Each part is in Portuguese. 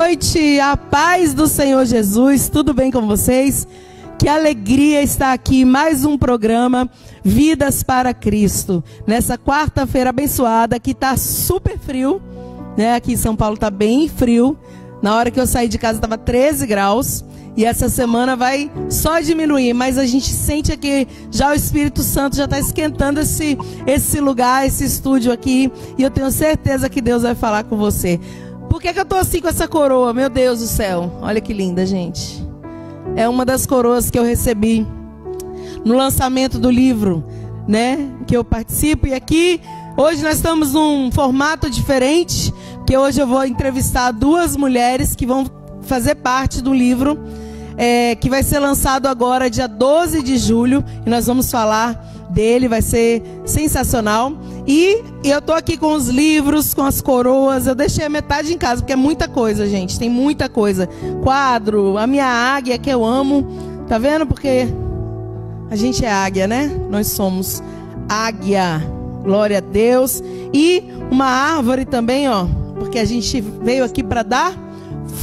Noite, a paz do Senhor Jesus, tudo bem com vocês? Que alegria estar aqui, mais um programa Vidas para Cristo, nessa quarta-feira abençoada, que está super frio, né? Aqui em São Paulo está bem frio, na hora que eu saí de casa estava 13 graus, e essa semana vai só diminuir, mas a gente sente que já o Espírito Santo já está esquentando esse lugar, esse estúdio aqui, e eu tenho certeza que Deus vai falar com você. Por que eu tô assim com essa coroa? Meu Deus do céu. Olha que linda, gente. É uma das coroas que eu recebi no lançamento do livro, né? Que eu participo. E aqui, hoje nós estamos num formato diferente. Que hoje eu vou entrevistar duas mulheres que vão fazer parte do livro. Que vai ser lançado agora, dia 12 de julho. E nós vamos falar dele, vai ser sensacional. E eu tô aqui com os livros, com as coroas. Eu deixei a metade em casa, porque é muita coisa, gente. Tem muita coisa. Quadro, a minha águia que eu amo. Tá vendo? Porque a gente é águia, né? Nós somos águia. Glória a Deus. E uma árvore também, ó. Porque a gente veio aqui para dar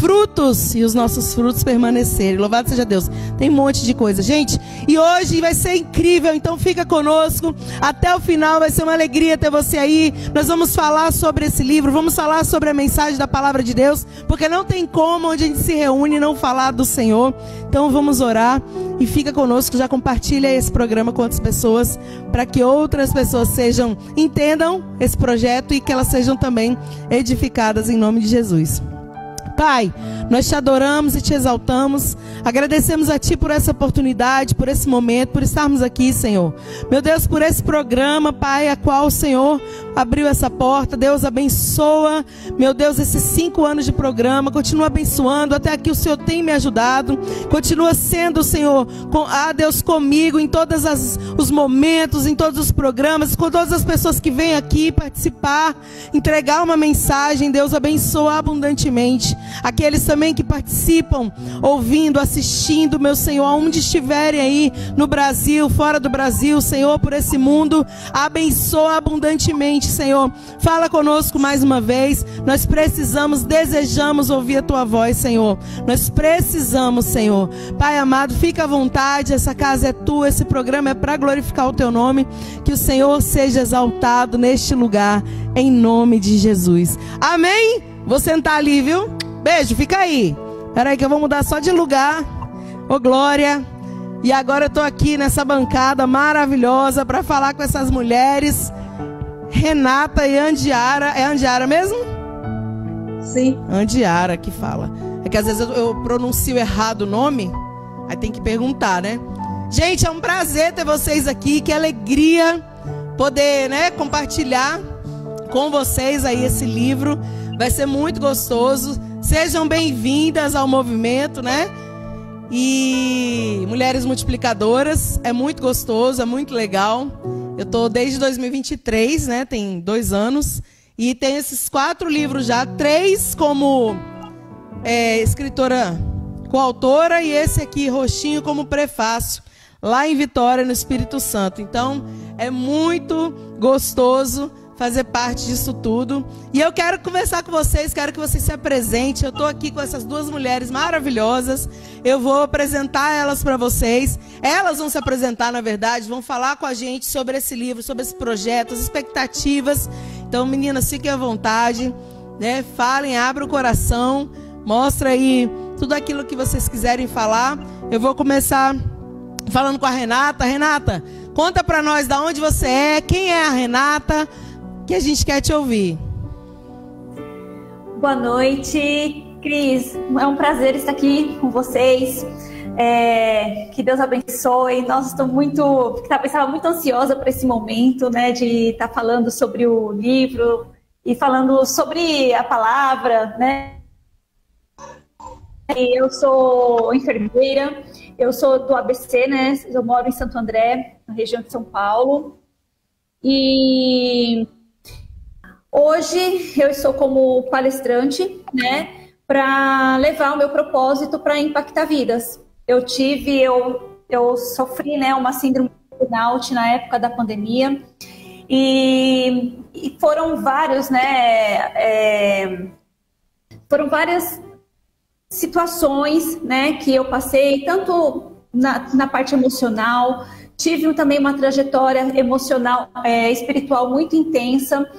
frutos e os nossos frutos permanecerem. Louvado seja Deus. Tem um monte de coisa, gente. E hoje vai ser incrível, então fica conosco até o final, vai ser uma alegria ter você aí. Nós vamos falar sobre esse livro, vamos falar sobre a mensagem da palavra de Deus, porque não tem como onde a gente se reúne não falar do Senhor. Então vamos orar e fica conosco, já compartilha esse programa com outras pessoas, para que outras pessoas entendam esse projeto e que elas sejam também edificadas em nome de Jesus. Pai, nós te adoramos e te exaltamos, agradecemos a Ti por essa oportunidade, por esse momento, por estarmos aqui, Senhor. Meu Deus, por esse programa, Pai, a qual o Senhor abriu essa porta. Deus abençoa, meu Deus, esses 5 anos de programa, continua abençoando, até aqui o Senhor tem me ajudado, continua sendo, Senhor, Deus, comigo em todos os momentos, em todos os programas, com todas as pessoas que vêm aqui participar, entregar uma mensagem. Deus abençoa abundantemente aqueles também que participam, ouvindo, assistindo, meu Senhor, aonde estiverem aí, no Brasil, fora do Brasil, Senhor, por esse mundo, abençoa abundantemente, Senhor. Fala conosco mais uma vez. Nós precisamos, desejamos ouvir a Tua voz, Senhor. Nós precisamos, Senhor. Pai amado, fica à vontade, essa casa é Tua, esse programa é para glorificar o Teu nome. Que o Senhor seja exaltado neste lugar, em nome de Jesus. Amém? Vou sentar ali, viu? Beijo, fica aí. Espera aí que eu vou mudar só de lugar. Ô glória. E agora eu tô aqui nessa bancada maravilhosa para falar com essas mulheres. Renata e Andiara. É Andiara mesmo? Sim. Andiara que fala. É que às vezes eu pronuncio errado o nome. Aí tem que perguntar, né? Gente, é um prazer ter vocês aqui. Que alegria poder, né, compartilhar com vocês aí esse livro. Vai ser muito gostoso. Sejam bem-vindas ao movimento, né? E Mulheres Multiplicadoras. É muito gostoso, é muito legal. Eu tô desde 2023, né? Tem 2 anos. E tem esses 4 livros já. 3 como escritora coautora. E esse aqui, roxinho, como prefácio. Lá em Vitória, no Espírito Santo. Então, é muito gostoso fazer parte disso tudo. E eu quero conversar com vocês, quero que vocês se apresentem. Eu estou aqui com essas 2 mulheres maravilhosas. Eu vou apresentar elas para vocês. Elas vão se apresentar, na verdade, vão falar com a gente sobre esse livro, sobre esse projeto, as expectativas. Então, meninas, fiquem à vontade, né? Falem, abram o coração, mostra aí tudo aquilo que vocês quiserem falar. Eu vou começar falando com a Renata. Renata, conta para nós de onde você é, quem é a Renata, que a gente quer te ouvir. Boa noite, Cris. É um prazer estar aqui com vocês. Que Deus abençoe. Nossa, estava muito ansiosa para esse momento, né, de estar falando sobre o livro e falando sobre a palavra, né? Eu sou enfermeira, eu sou do ABC, né? Eu moro em Santo André, na região de São Paulo. E hoje eu estou como palestrante, né, para levar o meu propósito para impactar vidas. Eu sofri, né, uma síndrome de burnout na época da pandemia e foram vários, né, foram várias situações, né, que eu passei, tanto na parte emocional, tive também uma trajetória emocional, espiritual muito intensa,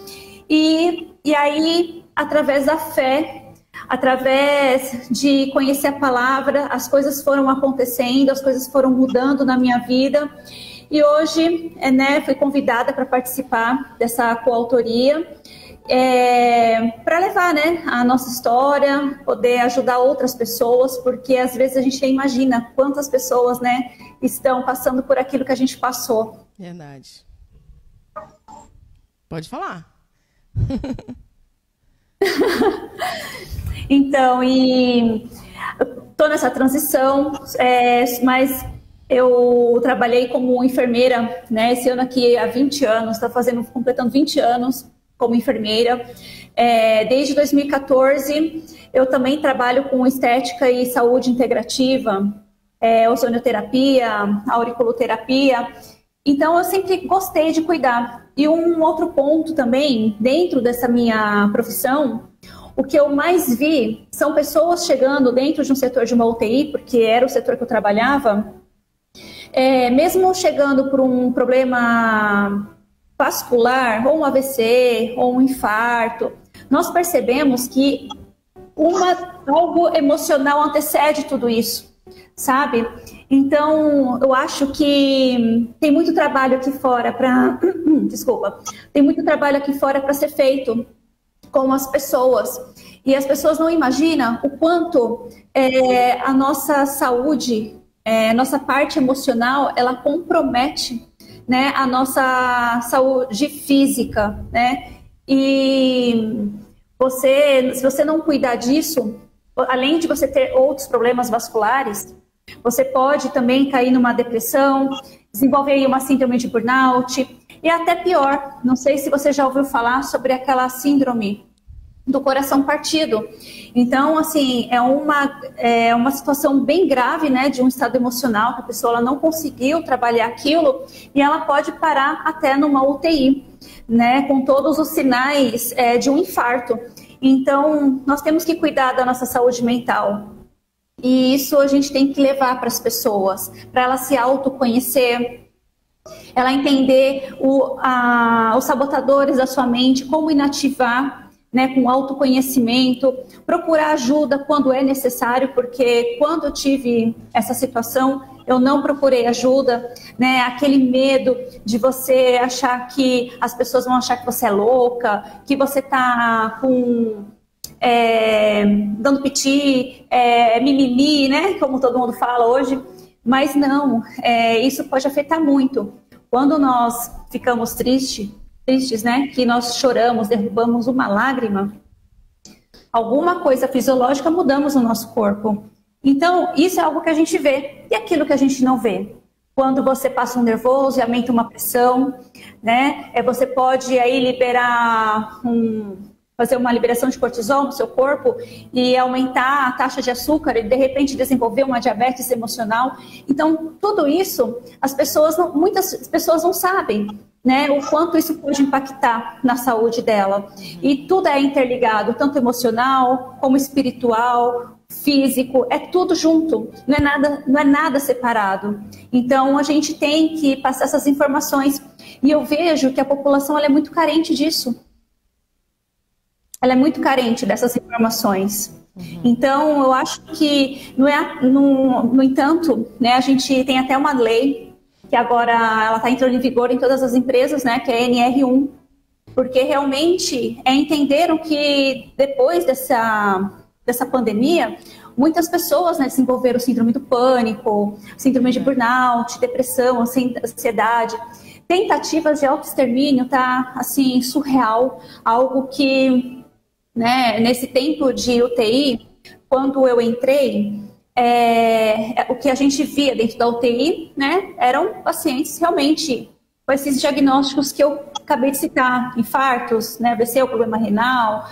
e aí, através da fé, através de conhecer a palavra, as coisas foram acontecendo, as coisas foram mudando na minha vida, e hoje, né, fui convidada para participar dessa coautoria, para levar, né, a nossa história, poder ajudar outras pessoas, porque às vezes a gente nem imagina quantas pessoas, né, estão passando por aquilo que a gente passou. Verdade. Pode falar. Então, e estou nessa transição, mas eu trabalhei como enfermeira, né, esse ano aqui há 20 anos, completando 20 anos como enfermeira. Desde 2014, eu também trabalho com estética e saúde integrativa, ozonioterapia, auriculoterapia. Então, eu sempre gostei de cuidar. E um outro ponto também, dentro dessa minha profissão, o que eu mais vi são pessoas chegando dentro de um setor de uma UTI, porque era o setor que eu trabalhava, mesmo chegando por um problema vascular, ou um AVC, ou um infarto, nós percebemos que algo emocional antecede tudo isso, sabe? Então, eu acho que tem muito trabalho aqui fora para... Desculpa. Tem muito trabalho aqui fora para ser feito com as pessoas. E as pessoas não imaginam o quanto a nossa saúde, nossa parte emocional, ela compromete, né, a nossa saúde física, né? E se você não cuidar disso, além de você ter outros problemas vasculares, você pode também cair numa depressão, desenvolver aí uma síndrome de burnout, e até pior, não sei se você já ouviu falar sobre aquela síndrome do coração partido. Então, assim, é uma situação bem grave, né, de um estado emocional, que a pessoa ela não conseguiu trabalhar aquilo, e ela pode parar até numa UTI, né, com todos os sinais de um infarto. Então, nós temos que cuidar da nossa saúde mental. E isso a gente tem que levar para as pessoas, para ela se autoconhecer, ela entender os sabotadores da sua mente, como inativar, né, com autoconhecimento, procurar ajuda quando é necessário, porque quando eu tive essa situação, eu não procurei ajuda, né, aquele medo de você achar que as pessoas vão achar que você é louca, que você está dando piti, mimimi, né, como todo mundo fala hoje, mas não, isso pode afetar muito. Quando nós ficamos tristes, né, que nós choramos, derrubamos uma lágrima, alguma coisa fisiológica mudamos no nosso corpo. Então, isso é algo que a gente vê, e aquilo que a gente não vê. Quando você passa um nervoso e aumenta uma pressão, né, você pode aí fazer uma liberação de cortisol no seu corpo e aumentar a taxa de açúcar e de repente desenvolver uma diabetes emocional. Então, tudo isso, muitas pessoas não sabem, né, o quanto isso pode impactar na saúde dela. E tudo é interligado, tanto emocional como espiritual, físico, é tudo junto, não é nada separado. Então, a gente tem que passar essas informações. E eu vejo que a população ela é muito carente disso. Ela é muito carente dessas informações. Então, eu acho que, no entanto, né, a gente tem até uma lei que agora ela está entrando em vigor em todas as empresas, né, que é a NR1, porque realmente entenderam que depois dessa pandemia, muitas pessoas, né, desenvolveram síndrome do pânico, síndrome de burnout, depressão, ansiedade. Tentativas de autoextermínio, tá, assim, surreal, algo que, né, nesse tempo de UTI, quando eu entrei, o que a gente via dentro da UTI, né, eram pacientes realmente com esses diagnósticos que eu acabei de citar, infartos, né, AVC, o problema renal,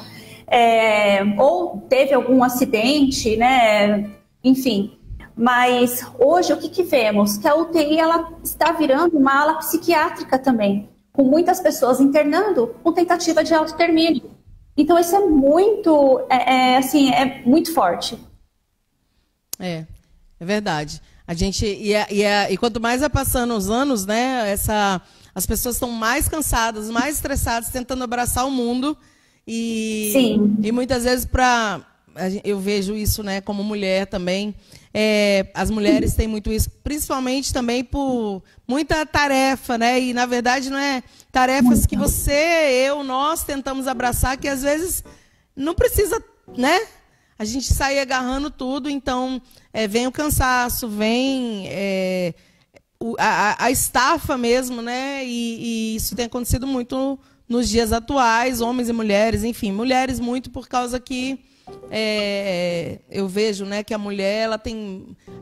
ou teve algum acidente, né, enfim. Mas hoje o que vemos? Que a UTI ela está virando uma ala psiquiátrica também, com muitas pessoas internando com tentativa de autoextermínio. Então isso é muito, muito forte. É verdade. A gente e quanto mais vai passando os anos, né? As pessoas estão mais cansadas, mais estressadas, tentando abraçar o mundo e muitas vezes eu vejo isso, né? Como mulher também. As mulheres têm muito isso, principalmente também por muita tarefa, né? E na verdade não é tarefas que nós tentamos abraçar, que às vezes não precisa, né? A gente sai agarrando tudo, então vem o cansaço, vem a estafa mesmo, né? E isso tem acontecido muito nos dias atuais, homens e mulheres, enfim, mulheres muito por causa que eu vejo, né, que a mulher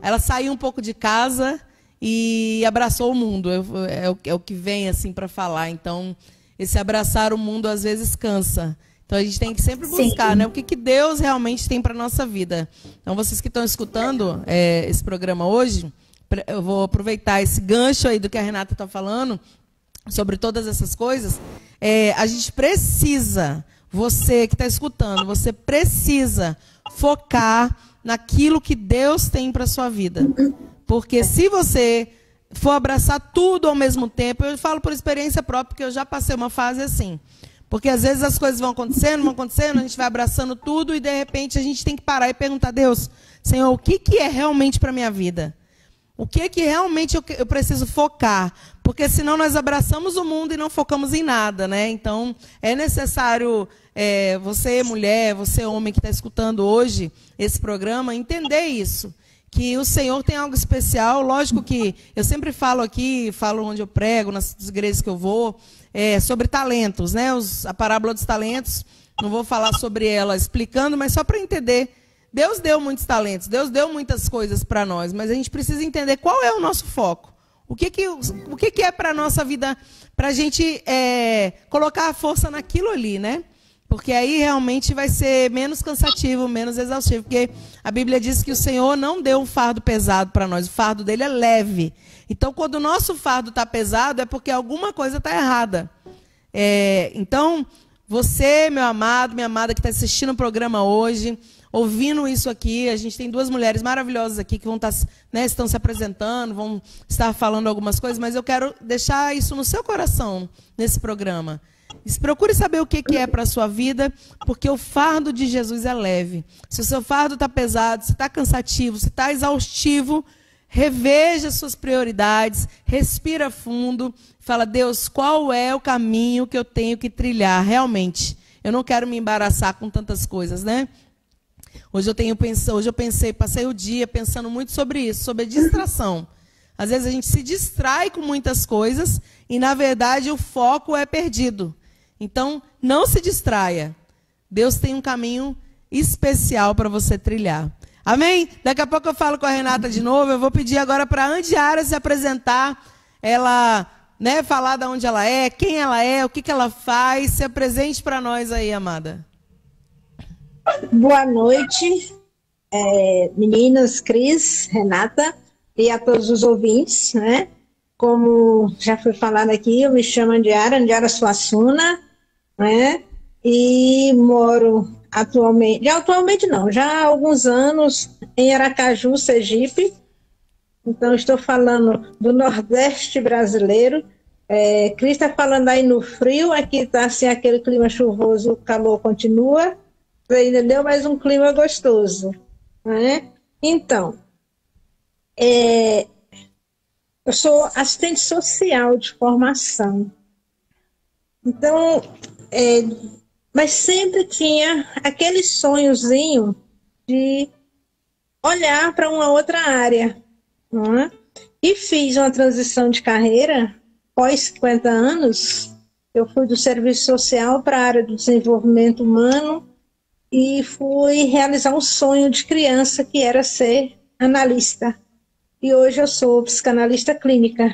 ela saiu um pouco de casa e abraçou o mundo, é o que vem assim para falar. Então esse abraçar o mundo às vezes cansa. Então a gente tem que sempre buscar, né, o que Deus realmente tem para a nossa vida. Então vocês que estão escutando esse programa hoje, eu vou aproveitar esse gancho aí do que a Renata está falando sobre todas essas coisas. A gente precisa, você que está escutando, você precisa focar naquilo que Deus tem para a sua vida. Porque se você for abraçar tudo ao mesmo tempo, eu falo por experiência própria, porque eu já passei uma fase assim. Porque às vezes as coisas vão acontecendo, a gente vai abraçando tudo e de repente a gente tem que parar e perguntar a Deus, Senhor, o que é realmente para a minha vida? O que realmente eu preciso focar? Porque senão nós abraçamos o mundo e não focamos em nada, né? Então é necessário, você mulher, você homem que está escutando hoje esse programa, entender isso. Que o Senhor tem algo especial. Lógico que eu sempre falo aqui, falo onde eu prego, nas igrejas que eu vou, sobre talentos, né? A parábola dos talentos, não vou falar sobre ela explicando, mas só para entender. Deus deu muitos talentos, Deus deu muitas coisas para nós, mas a gente precisa entender qual é o nosso foco. O que é para a nossa vida, para a gente colocar a força naquilo ali, né? Porque aí realmente vai ser menos cansativo, menos exaustivo. Porque a Bíblia diz que o Senhor não deu um fardo pesado para nós, o fardo dele é leve. Então, quando o nosso fardo está pesado, é porque alguma coisa está errada. Então, você, meu amado, minha amada, que está assistindo o programa hoje, ouvindo isso aqui, a gente tem duas mulheres maravilhosas aqui que vão estar, né, estão se apresentando, vão estar falando algumas coisas, mas eu quero deixar isso no seu coração, nesse programa. Procure saber o que é para a sua vida, porque o fardo de Jesus é leve. Se o seu fardo está pesado, se está cansativo, se está exaustivo, reveja suas prioridades, respira fundo, fala, Deus, qual é o caminho que eu tenho que trilhar realmente? Eu não quero me embaraçar com tantas coisas, né? Hoje eu pensei, passei o dia pensando muito sobre isso, sobre a distração. Às vezes a gente se distrai com muitas coisas e, na verdade, o foco é perdido. Então, não se distraia. Deus tem um caminho especial para você trilhar. Amém? Daqui a pouco eu falo com a Renata de novo. Eu vou pedir agora para a Andiara se apresentar. Ela, né, falar de onde ela é, quem ela é, o que ela faz. Se apresente para nós aí, amada. Boa noite, meninas, Cris, Renata e a todos os ouvintes, né? Como já foi falado aqui, eu me chamo Andiara Suassuna, né? E moro atualmente não, já há alguns anos em Aracaju, Sergipe. Então estou falando do Nordeste brasileiro. Cris está falando aí no frio, aqui está assim aquele clima chuvoso, o calor continua. Ainda deu mais um clima gostoso, né? Então, eu sou assistente social de formação. Então, mas sempre tinha aquele sonhozinho de olhar para uma outra área, não é? E fiz uma transição de carreira, pós 50 anos, eu fui do serviço social para a área do desenvolvimento humano, e fui realizar um sonho de criança, que era ser analista. E hoje eu sou psicanalista clínica.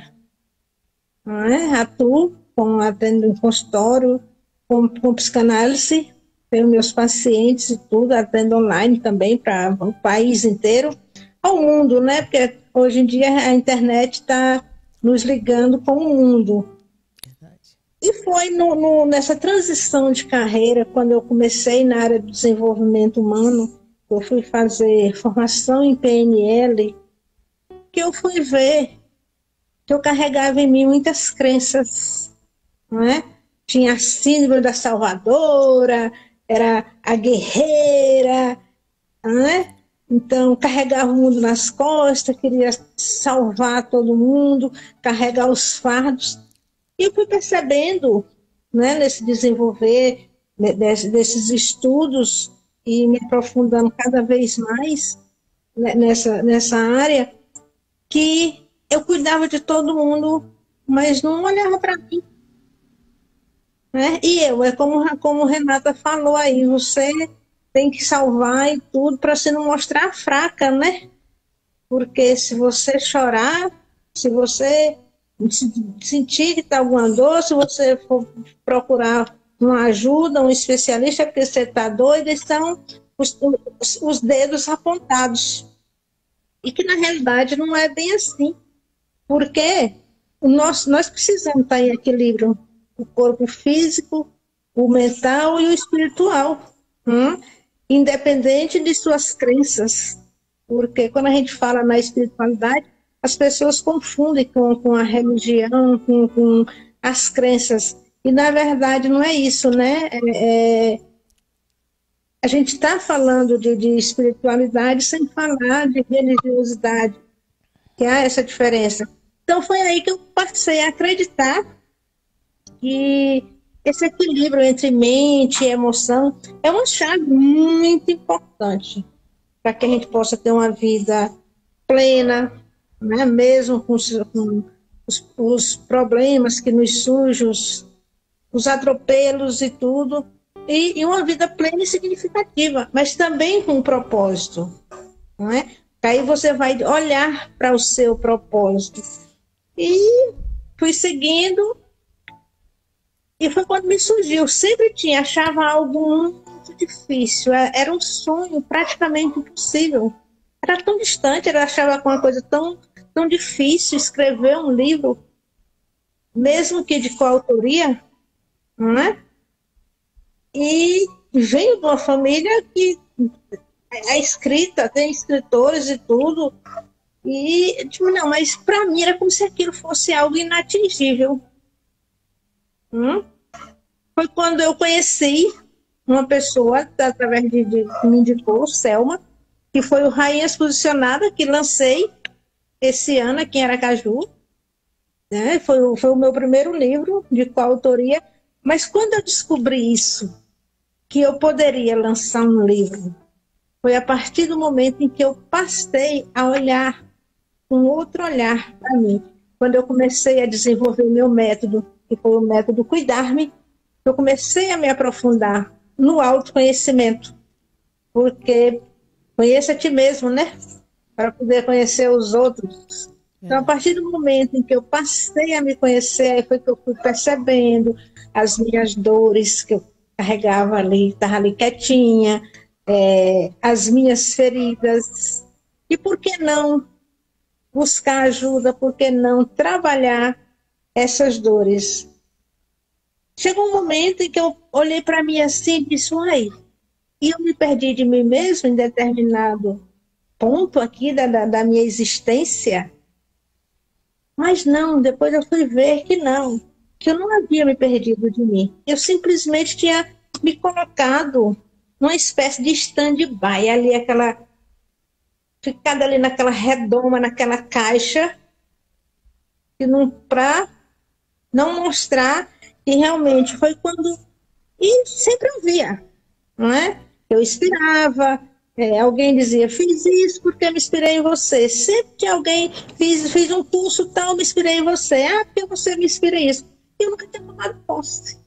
Atuo, atendo em consultório, com psicanálise, tenho meus pacientes e tudo, atendo online também para o país inteiro, ao mundo, né? Porque hoje em dia a internet está nos ligando com o mundo. E foi nessa transição de carreira, quando eu comecei na área do desenvolvimento humano, eu fui fazer formação em PNL, que eu fui ver que eu carregava em mim muitas crenças, não é? Tinha a síndrome da salvadora, era a guerreira, não é? Então, carregava o mundo nas costas, queria salvar todo mundo, carregar os fardos. E eu fui percebendo, né, nesse desenvolver desses estudos e me aprofundando cada vez mais nessa área, que eu cuidava de todo mundo, mas não olhava para mim. Né? E é como Renata falou aí, você tem que salvar e tudo para você não mostrar fraca, né? Porque se você chorar, se você sentir que está alguma dor, se você for procurar uma ajuda, um especialista, porque você está doido, estão os dedos apontados. E que na realidade não é bem assim. Porque nós precisamos estar em equilíbrio. O corpo físico, o mental e o espiritual. Independente de suas crenças. Porque quando a gente fala na espiritualidade, as pessoas confundem com a religião, com as crenças. E, na verdade, não é isso, né? A gente está falando de espiritualidade sem falar de religiosidade, que há essa diferença. Então, foi aí que eu passei a acreditar que esse equilíbrio entre mente e emoção é uma chave muito importante para que a gente possa ter uma vida plena, né? Mesmo com os problemas que nos surgem, os atropelos e tudo, e uma vida plena e significativa, mas também com um propósito, não é? Aí você vai olhar para o seu propósito. E fui seguindo, e foi quando me surgiu. Sempre achava algo muito difícil, era um sonho praticamente impossível. Era tão distante, eu achava uma coisa tão difícil escrever um livro, mesmo que de coautoria, não é? E venho de uma família que é escrita, tem escritores e tudo, e tipo, não, mas para mim era como se aquilo fosse algo inatingível. Foi quando eu conheci uma pessoa, através de me indicou, Selma, que foi o Rainha Exposicionada, que lancei esse ano aqui em Aracaju. Né? Foi o meu primeiro livro de coautoria. Mas quando eu descobri isso, que eu poderia lançar um livro, foi a partir do momento em que eu passei a olhar com outro olhar para mim. Quando eu comecei a desenvolver meu método, que foi o método Cuidar-me, eu comecei a me aprofundar no autoconhecimento. Porque conheça a ti mesmo, né? Para poder conhecer os outros. Então, a partir do momento em que eu passei a me conhecer, aí foi que eu fui percebendo as minhas dores que eu carregava ali, estava ali quietinha, as minhas feridas. E por que não buscar ajuda? Por que não trabalhar essas dores? Chegou um momento em que eu olhei para mim assim e disse, uai, e eu me perdi de mim mesmo em determinado ponto aqui da minha existência. Mas não, depois eu fui ver que não, que eu não havia me perdido de mim. Eu simplesmente tinha me colocado numa espécie de stand-by, ali ficado ali naquela redoma, naquela caixa, para não mostrar que realmente foi quando... E sempre eu via, não é? Eu inspirava, alguém dizia, fiz isso porque eu me inspirei em você. Sempre que alguém fiz um curso tal, me inspirei em você. Ah, porque você me inspira em isso. Eu nunca tinha tomado posse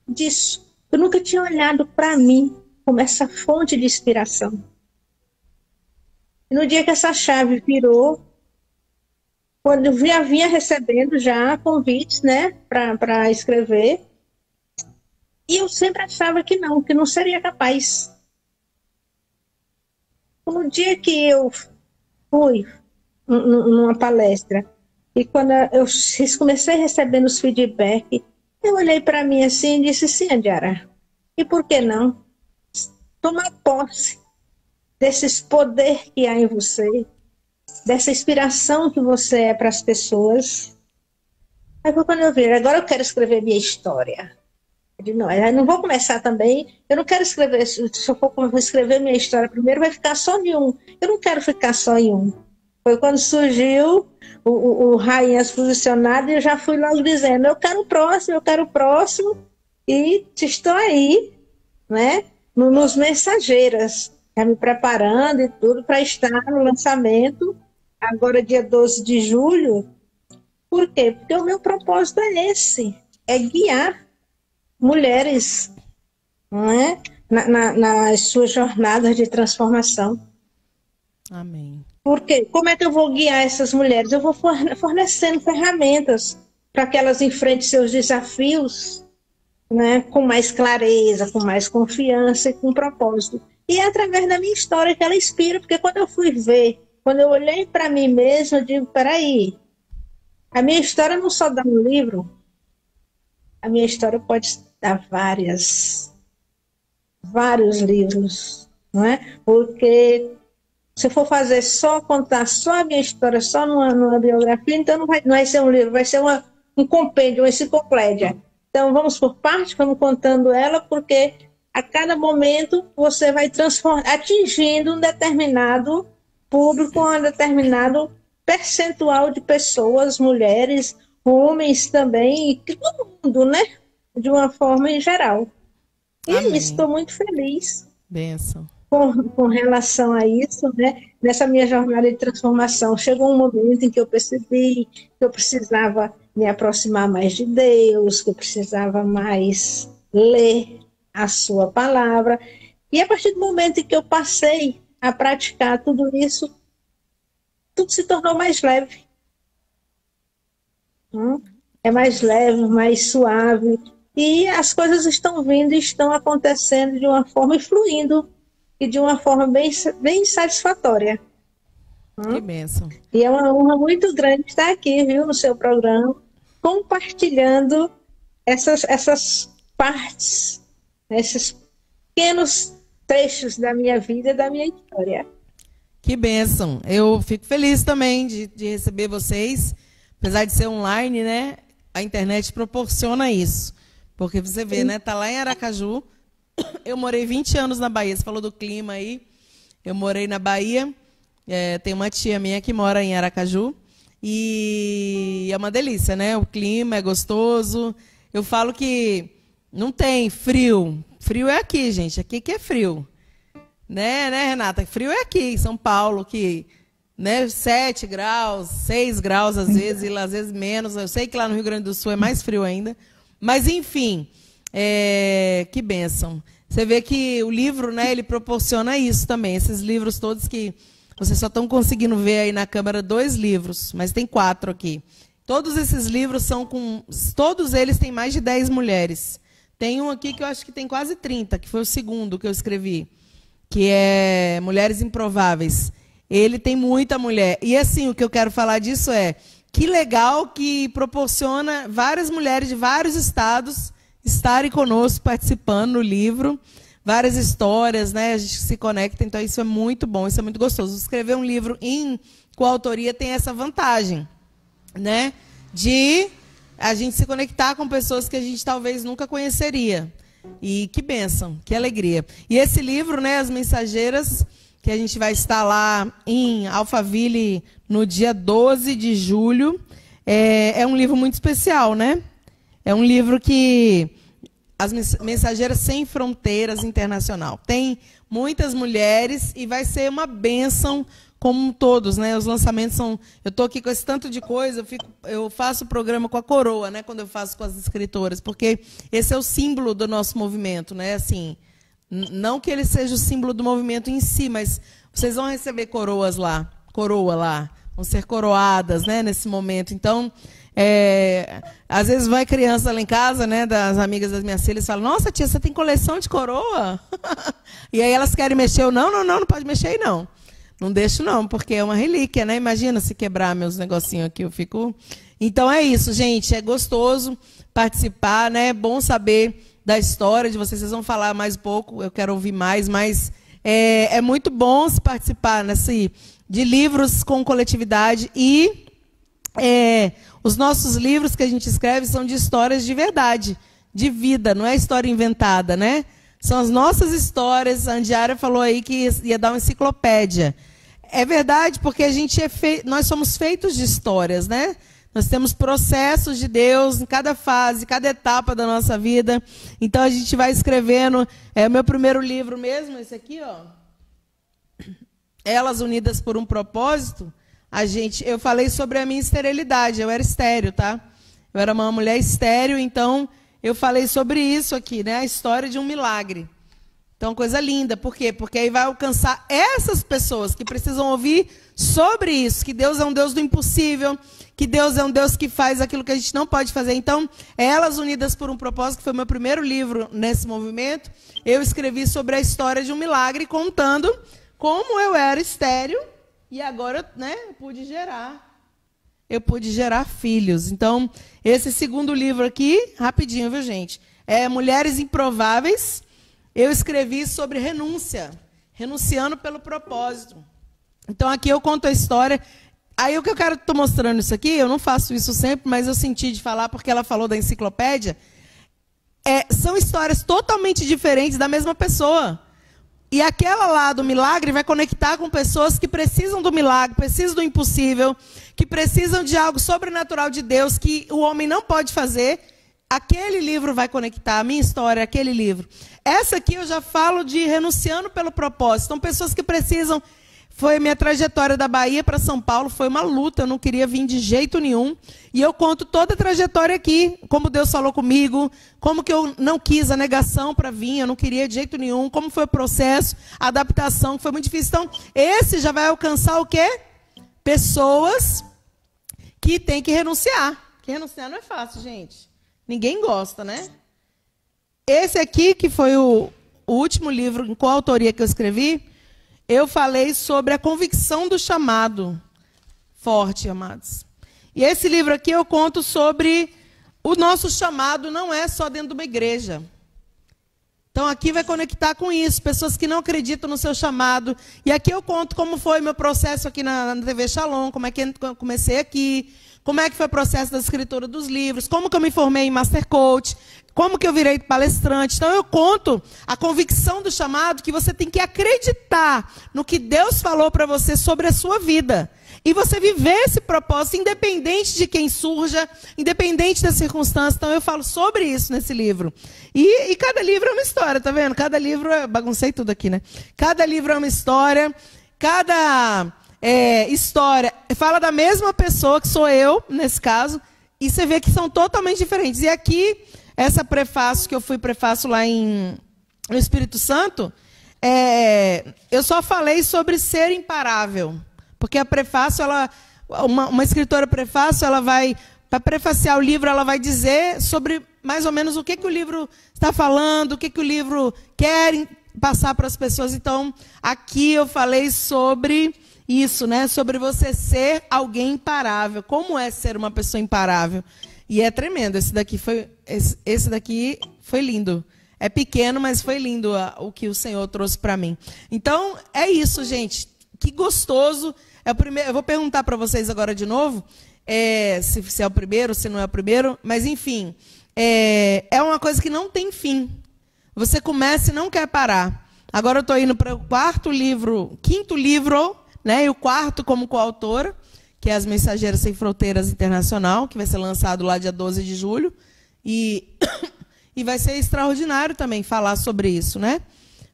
disso. Eu nunca tinha olhado para mim como essa fonte de inspiração. E no dia que essa chave virou, quando eu já vinha recebendo já convites, né, para escrever, e eu sempre achava que não seria capaz. No dia que eu fui numa palestra, e quando eu comecei recebendo os feedbacks, eu olhei para mim assim e disse, sim, Andiara, e por que não? Tomar posse desses poder que há em você, dessa inspiração que você é para as pessoas. Aí foi quando eu vi, agora eu quero escrever minha história. Eu digo, não, eu não vou começar também, eu não quero escrever, se eu for escrever minha história primeiro, vai ficar só em um. Eu não quero ficar só em um. Foi quando surgiu o Rainhas Posicionadas e eu já fui logo dizendo, eu quero o próximo, e estou aí, né, nos Mensageiras, já me preparando e tudo para estar no lançamento, agora dia 12 de julho. Por quê? Porque o meu propósito é esse, é guiar mulheres, não é? Nas suas jornadas de transformação. Amém. Porque como é que eu vou guiar essas mulheres? Eu vou fornecendo ferramentas para que elas enfrentem seus desafios, né, com mais clareza, com mais confiança e com propósito. E é através da minha história que ela inspira, porque quando eu fui ver, quando eu olhei para mim mesma, eu digo, peraí, a minha história não só dá um livro, a minha história pode dar vários livros, não é? Porque se eu for fazer contar só a minha história, só numa biografia, então não vai ser um livro, vai ser um compêndio, uma enciclopédia. Então vamos por parte, vamos contando ela, porque a cada momento você vai atingindo um determinado público, um determinado percentual de pessoas, mulheres, homens também, e todo mundo, né? De uma forma em geral. E estou muito feliz. Bênção. Com relação a isso, né? Nessa minha jornada de transformação, chegou um momento em que eu percebi que eu precisava me aproximar mais de Deus, que eu precisava mais ler a sua palavra. E a partir do momento em que eu passei a praticar tudo isso, tudo se tornou mais leve. É mais leve, mais suave. E as coisas estão vindo e estão acontecendo de uma forma e fluindo, e de uma forma bem satisfatória. Que bênção. E é uma honra muito grande estar aqui, viu, no seu programa, compartilhando essas partes, esses pequenos trechos da minha vida, da minha história. Que bênção. Eu fico feliz também de receber vocês. Apesar de ser online, né? A internet proporciona isso. Porque você vê, né? Tá lá em Aracaju. Eu morei 20 anos na Bahia. Você falou do clima aí. Eu morei na Bahia. Tem uma tia minha que mora em Aracaju. E é uma delícia, né? O clima é gostoso. Eu falo que não tem frio. Frio é aqui, gente. Aqui que é frio. Né, Renata? Frio é aqui em São Paulo, que, né, 7 graus, 6 graus às vezes, e às vezes menos. Eu sei que lá no Rio Grande do Sul é mais frio ainda. Mas, enfim, que bênção. Você vê que o livro, né, ele proporciona isso também. Esses livros todos que vocês só estão conseguindo ver aí na câmera 2 livros, mas tem 4 aqui. Todos esses livros são com... Todos eles têm mais de 10 mulheres. Tem um aqui que eu acho que tem quase 30, que foi o segundo que eu escrevi, que é Mulheres Improváveis. Ele tem muita mulher. E, assim, o que eu quero falar disso é que legal que proporciona várias mulheres de vários estados estarem conosco, participando no livro. Várias histórias, né? A gente se conecta, então isso é muito bom, isso é muito gostoso. Escrever um livro em coautoria tem essa vantagem, né? De a gente se conectar com pessoas que a gente talvez nunca conheceria. E que bênção, que alegria. E esse livro, né, As Mensageiras, que a gente vai estar lá em Alphaville no dia 12 de julho, é um livro muito especial, né? É um livro que... As Mensageiras Sem Fronteiras Internacional. Tem muitas mulheres e vai ser uma bênção como todos, né? Os lançamentos são... Eu estou aqui com esse tanto de coisa, eu faço o programa com a coroa, né? Quando eu faço com as escritoras, porque esse é o símbolo do nosso movimento, né? Assim, não que ele seja o símbolo do movimento em si, mas vocês vão receber coroa lá, vão ser coroadas, né? Nesse momento. Então, às vezes vai criança lá em casa, né? Das amigas das minhas filhas, falam: nossa, tia, você tem coleção de coroa? E aí elas querem mexer. Eu, não pode mexer aí, não. Não deixo, não, porque é uma relíquia, né? Imagina se quebrar meus negocinhos aqui, eu fico... Então é isso, gente. É gostoso participar, né? É bom saber da história de vocês. Vocês vão falar mais um pouco, eu quero ouvir mais, mas É muito bom se participar de livros com coletividade e os nossos livros que a gente escreve são de histórias de verdade, de vida, não é história inventada, né? São as nossas histórias. A Andiara falou aí que ia dar uma enciclopédia. É verdade, porque nós somos feitos de histórias, né? Nós temos processos de Deus em cada fase, cada etapa da nossa vida. Então a gente vai escrevendo. O meu primeiro livro mesmo, esse aqui, ó. Elas Unidas por um Propósito. Eu falei sobre a minha esterilidade. Eu era estéril, tá? Eu era uma mulher estéril, então eu falei sobre isso aqui, né? A história de um milagre. Então, coisa linda. Por quê? Porque aí vai alcançar essas pessoas que precisam ouvir sobre isso, que Deus é um Deus do impossível, que Deus é um Deus que faz aquilo que a gente não pode fazer. Então, Elas Unidas por um Propósito, que foi o meu primeiro livro nesse movimento, eu escrevi sobre a história de um milagre, contando como eu era estéril e agora, né, eu pude gerar filhos. Então, esse segundo livro aqui, rapidinho, viu, gente? Mulheres Improváveis. Eu escrevi sobre renúncia, renunciando pelo propósito. Então, aqui eu conto a história. Aí, o que eu quero estar mostrando isso aqui, eu não faço isso sempre, mas eu senti de falar, porque ela falou da enciclopédia. São histórias totalmente diferentes da mesma pessoa. E aquela lá do milagre vai conectar com pessoas que precisam do milagre, precisam do impossível, que precisam de algo sobrenatural de Deus, que o homem não pode fazer. Aquele livro vai conectar, a minha história, aquele livro. Essa aqui eu já falo de renunciando pelo propósito. São pessoas que precisam. Foi minha trajetória da Bahia para São Paulo, foi uma luta, eu não queria vir de jeito nenhum. E eu conto toda a trajetória aqui, como Deus falou comigo, como que eu não quis a negação para vir, eu não queria de jeito nenhum, como foi o processo, a adaptação, que foi muito difícil. Então, esse já vai alcançar o quê? Pessoas que têm que renunciar. Porque renunciar não é fácil, gente. Ninguém gosta, né? Esse aqui, que foi o último livro em coautoria que eu escrevi, eu falei sobre a convicção do chamado. Forte, amados. E esse livro aqui eu conto sobre o nosso chamado não é só dentro de uma igreja. Então aqui vai conectar com isso, pessoas que não acreditam no seu chamado. E aqui eu conto como foi meu processo aqui na TV Shalom, como é que eu comecei aqui, como é que foi o processo da escritura dos livros, como que eu me formei em Master Coach, como que eu virei palestrante. Então eu conto a convicção do chamado, que você tem que acreditar no que Deus falou para você sobre a sua vida. E você viver esse propósito, independente de quem surja, independente da circunstância. Então eu falo sobre isso nesse livro. E cada livro é uma história, tá vendo? Cada livro, baguncei tudo aqui, né? Cada livro é uma história, cada história fala da mesma pessoa, que sou eu, nesse caso, e você vê que são totalmente diferentes. E aqui, essa prefácio, que eu fui prefácio lá no Espírito Santo, eu só falei sobre ser imparável. Porque a prefácio, uma escritora prefácio, ela vai, para prefaciar o livro, ela vai dizer sobre mais ou menos o que o livro está falando, o que o livro quer passar para as pessoas. Então, aqui eu falei sobre isso, né? Sobre você ser alguém imparável. Como é ser uma pessoa imparável? E é tremendo. Esse daqui foi lindo. É pequeno, mas foi lindo o que o Senhor trouxe para mim. Então, é isso, gente. Que gostoso. Eu vou perguntar para vocês agora de novo, se é o primeiro, se não é o primeiro, mas enfim, é uma coisa que não tem fim. Você começa e não quer parar. Agora eu estou indo para o quinto livro, né, e o quarto como coautora, que é As Mensageiras Sem Fronteiras Internacional, que vai ser lançado lá dia 12 de julho, e vai ser extraordinário também falar sobre isso, né?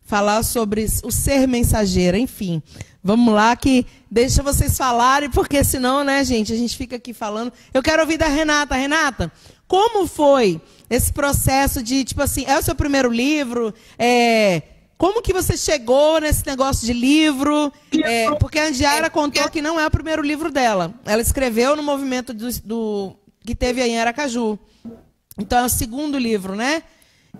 Falar sobre o ser mensageira, enfim. Vamos lá, que deixa vocês falarem, porque senão, né, gente, a gente fica aqui falando. Eu quero ouvir da Renata. Renata, como foi esse processo de, tipo assim, é o seu primeiro livro? Como que você chegou nesse negócio de livro? Porque a Andiara contou que não é o primeiro livro dela. Ela escreveu no movimento que teve aí em Aracaju. Então, é o segundo livro, né?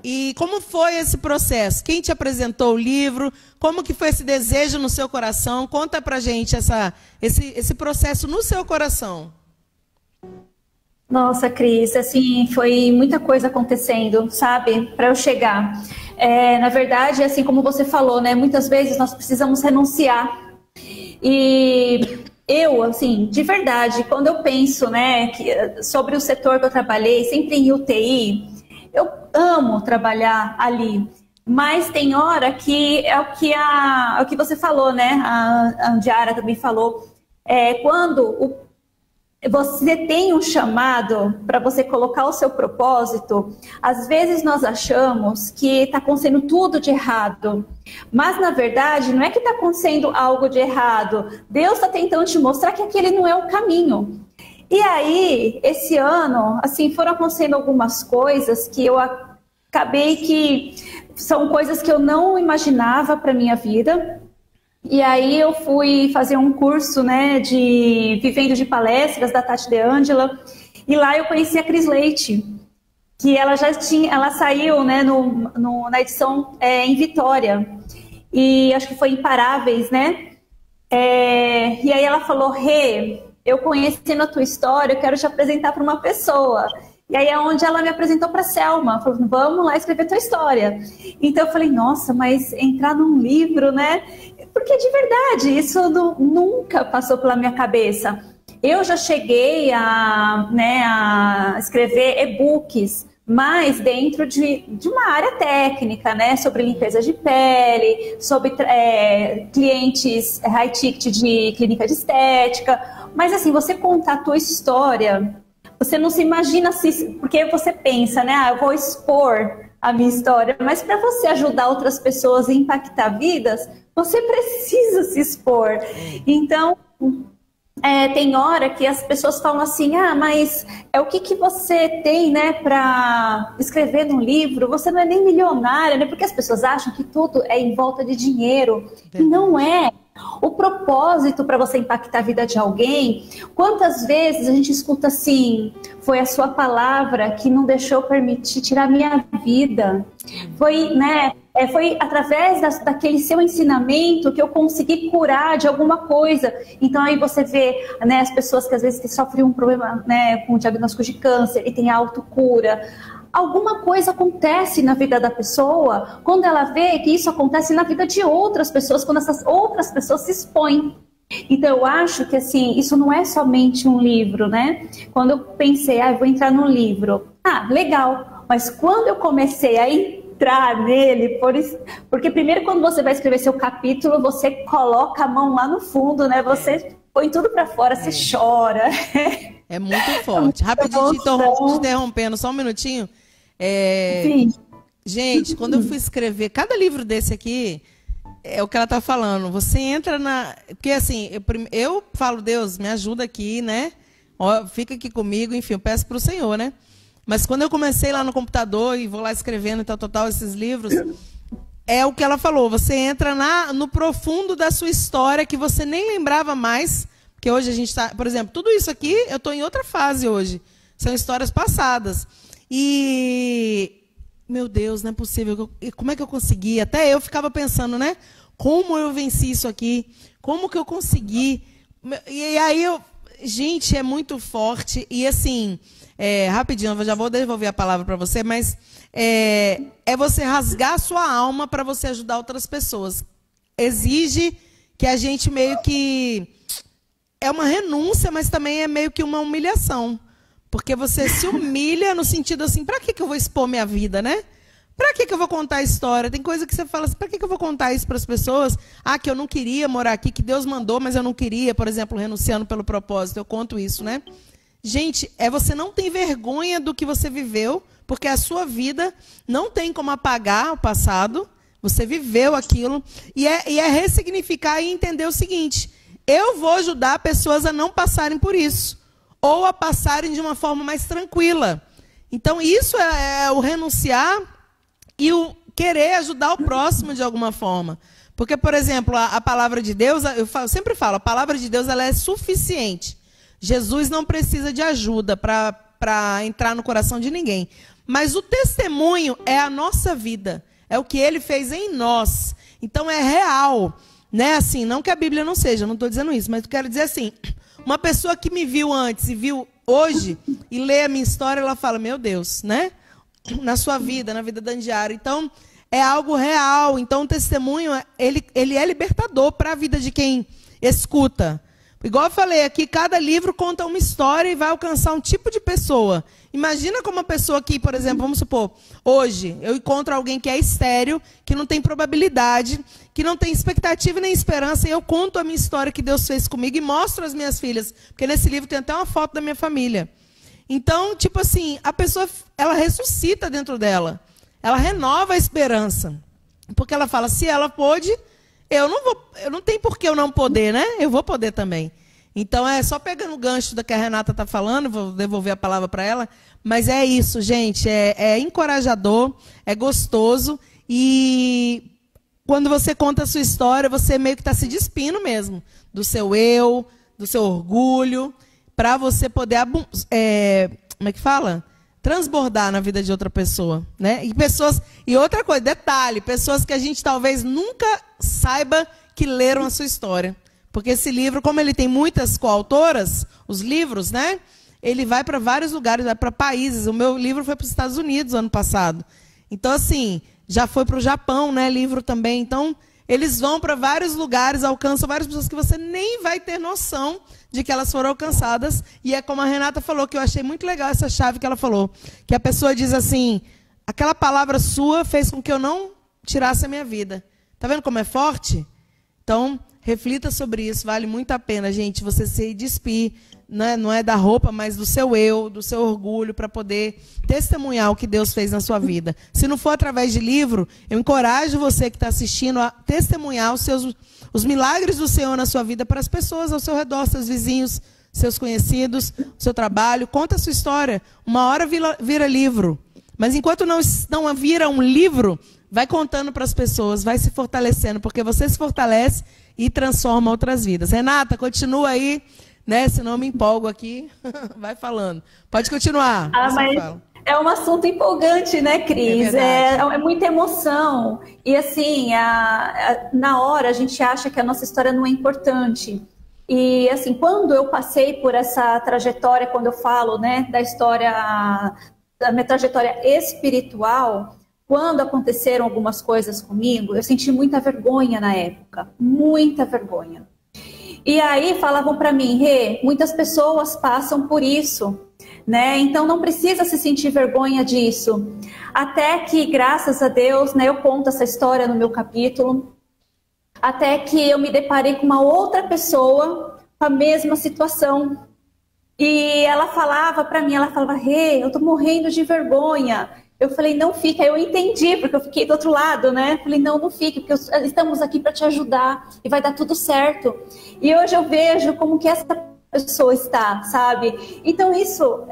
E como foi esse processo? Quem te apresentou o livro? Como que foi esse desejo no seu coração? Conta pra gente esse processo no seu coração. Nossa, Cris, assim, foi muita coisa acontecendo, sabe, para eu chegar. Na verdade, assim como você falou, né, muitas vezes nós precisamos renunciar. E eu, assim, de verdade, quando eu penso, né, sobre o setor que eu trabalhei, sempre em UTI, eu amo trabalhar ali. Mas tem hora que é o que você falou, né, a Andiara também falou, quando você tem um chamado para você colocar o seu propósito, às vezes nós achamos que está acontecendo tudo de errado, mas na verdade não é que está acontecendo algo de errado, Deus está tentando te mostrar que aquele não é o caminho. E aí, esse ano, assim, foram acontecendo algumas coisas que eu acabei que são coisas que eu não imaginava para minha vida. E aí eu fui fazer um curso, né, de Vivendo de Palestras, da Tati De Angela, e lá eu conheci a Cris Leite, que ela saiu, né, na edição em Vitória, e acho que foi Imparáveis, né, e aí ela falou, Rê, eu conhecendo a tua história, eu quero te apresentar para uma pessoa. E aí é onde ela me apresentou para a Selma, falou, vamos lá escrever tua história. Então eu falei, nossa, mas entrar num livro, né? Porque de verdade, isso nunca passou pela minha cabeça. Eu já cheguei a escrever e-books, mas dentro de uma área técnica, né? Sobre limpeza de pele, sobre clientes high ticket de clínica de estética. Mas assim, você contar a tua história, você não se imagina, porque você pensa, né? Eu vou expor a minha história, mas para você ajudar outras pessoas e impactar vidas, você precisa se expor. Então, tem hora que as pessoas falam assim, mas o que você tem, né, para escrever num livro? Você não é nem milionária, né? Porque as pessoas acham que tudo é em volta de dinheiro. E não é. O propósito para você impactar a vida de alguém, quantas vezes a gente escuta assim, foi a sua palavra que não deixou permitir tirar a minha vida. Foi, né? Foi através daquele seu ensinamento que eu consegui curar de alguma coisa. Então aí você vê, né, as pessoas que às vezes sofrem um problema, né, com o diagnóstico de câncer e tem a autocura. Alguma coisa acontece na vida da pessoa quando ela vê que isso acontece na vida de outras pessoas, quando essas outras pessoas se expõem. Então eu acho que assim, isso não é somente um livro, né? Quando eu pensei, eu vou entrar num livro, legal, mas quando eu comecei a entrar nele, porque primeiro quando você vai escrever seu capítulo, você coloca a mão lá no fundo, né? Você põe tudo pra fora, você chora. É muito forte. Rapidinho, te interrompendo, só um minutinho. Sim. Gente, quando eu fui escrever cada livro desse aqui, é o que ela está falando. Você entra na... Porque assim, eu falo, Deus, me ajuda aqui, né? Fica aqui comigo, enfim, eu peço para o Senhor, né? Mas quando eu comecei lá no computador e vou lá escrevendo e tal, esses livros, é o que ela falou. Você entra no profundo da sua história que você nem lembrava mais. Porque hoje a gente está... Por exemplo, tudo isso aqui, eu estou em outra fase hoje. São histórias passadas. E, meu Deus, não é possível. Como é que eu consegui? Até eu ficava pensando, né? Como eu venci isso aqui? Como que eu consegui? E aí, gente, é muito forte. E assim, rapidinho, eu já vou devolver a palavra para você, mas é você rasgar a sua alma para você ajudar outras pessoas. Exige que a gente meio que... É uma renúncia, mas também é meio que uma humilhação. Porque você se humilha no sentido assim, para que eu vou expor minha vida, né? Para que eu vou contar a história? Tem coisa que você fala assim, para que eu vou contar isso para as pessoas? Que eu não queria morar aqui, que Deus mandou, mas eu não queria, por exemplo, renunciando pelo propósito. Eu conto isso, né? Gente, você não tem vergonha do que você viveu, porque a sua vida não tem como apagar o passado. Você viveu aquilo. E é ressignificar e entender o seguinte, eu vou ajudar pessoas a não passarem por isso. Ou a passarem de uma forma mais tranquila. Então, isso é o renunciar e o querer ajudar o próximo de alguma forma. Porque, por exemplo, a palavra de Deus, eu sempre falo, a palavra de Deus ela é suficiente. Jesus não precisa de ajuda para entrar no coração de ninguém. Mas o testemunho é a nossa vida. É o que ele fez em nós. Então, é real. Né? Assim, não que a Bíblia não seja, não estou dizendo isso, mas eu quero dizer assim... uma pessoa que me viu antes e viu hoje e lê a minha história, ela fala, meu Deus, né? Na sua vida, na vida da Andiara. Então, é algo real. Então, o testemunho, ele é libertador para a vida de quem escuta. Igual eu falei aqui, cada livro conta uma história e vai alcançar um tipo de pessoa. Imagina como uma pessoa que, por exemplo, vamos supor, hoje eu encontro alguém que é estéril, que não tem probabilidade, que não tem expectativa nem esperança, e eu conto a minha história que Deus fez comigo e mostro às minhas filhas, porque nesse livro tem até uma foto da minha família. Então, tipo assim, a pessoa, ela ressuscita dentro dela, ela renova a esperança, porque ela fala, se ela pôde, eu não tenho por que eu não poder, né? Eu vou poder também. Então, é só pegando o gancho da que a Renata está falando, vou devolver a palavra para ela, mas é isso, gente, é encorajador, é gostoso, e quando você conta a sua história, você meio que está se despindo mesmo do seu eu, do seu orgulho, para você poder, como é que fala? Transbordar na vida de outra pessoa, né? E outra coisa, detalhe, pessoas que a gente talvez nunca saiba que leram a sua história. Porque esse livro, como ele tem muitas coautoras, os livros, né? Ele vai para vários lugares, vai para países. O meu livro foi para os Estados Unidos ano passado. Então, assim, já foi para o Japão, né? Livro também. Então, eles vão para vários lugares, alcançam várias pessoas que você nem vai ter noção de que elas foram alcançadas. E é como a Renata falou, que eu achei muito legal essa chave que ela falou. Que a pessoa diz assim, aquela palavra sua fez com que eu não tirasse a minha vida. Tá vendo como é forte? Então, reflita sobre isso, vale muito a pena, gente, você se despir, né? Não é da roupa, mas do seu eu, do seu orgulho, para poder testemunhar o que Deus fez na sua vida. Se não for através de livro, eu encorajo você que está assistindo a testemunhar os milagres do Senhor na sua vida para as pessoas ao seu redor, seus vizinhos, seus conhecidos, o seu trabalho. Conta a sua história. Uma hora vira livro. Mas enquanto não vira um livro, vai contando para as pessoas, vai se fortalecendo, porque você se fortalece e transforma outras vidas. Renata, continua aí, né? Senão eu me empolgo aqui. Vai falando. Pode continuar. Mas é um assunto empolgante, né, Cris? É muita emoção. E assim, na hora a gente acha que a nossa história não é importante. E assim, quando eu passei por essa trajetória, quando eu falo, né, da minha trajetória espiritual, quando aconteceram algumas coisas comigo, eu senti muita vergonha na época, muita vergonha. E aí falavam para mim, Rê, muitas pessoas passam por isso, né? Então não precisa se sentir vergonha disso. Até que, graças a Deus, né, eu conto essa história no meu capítulo, até que eu me deparei com uma outra pessoa com a mesma situação. E ela falava para mim, Rê, eu tô morrendo de vergonha. Eu falei, não fica. Eu entendi, porque eu fiquei do outro lado, né? Falei, não fique, porque estamos aqui para te ajudar e vai dar tudo certo. E hoje eu vejo como que essa pessoa está, sabe? Então isso